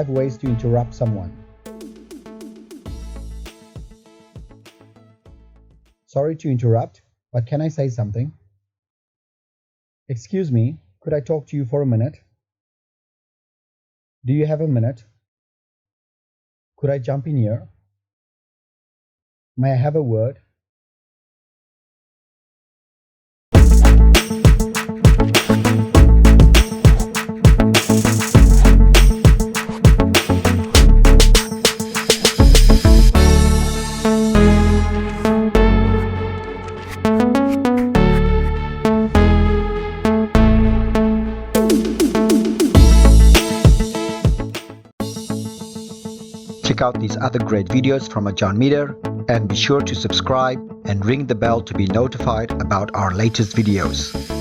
5 ways to interrupt someone. Sorry to interrupt, but can I say something? Excuse me, could I talk to you for a minute? Do you have a minute? Could I jump in here? May I have a word? Check out these other great videos from Ajarn Mieder and be sure to subscribe and ring the bell to be notified about our latest videos.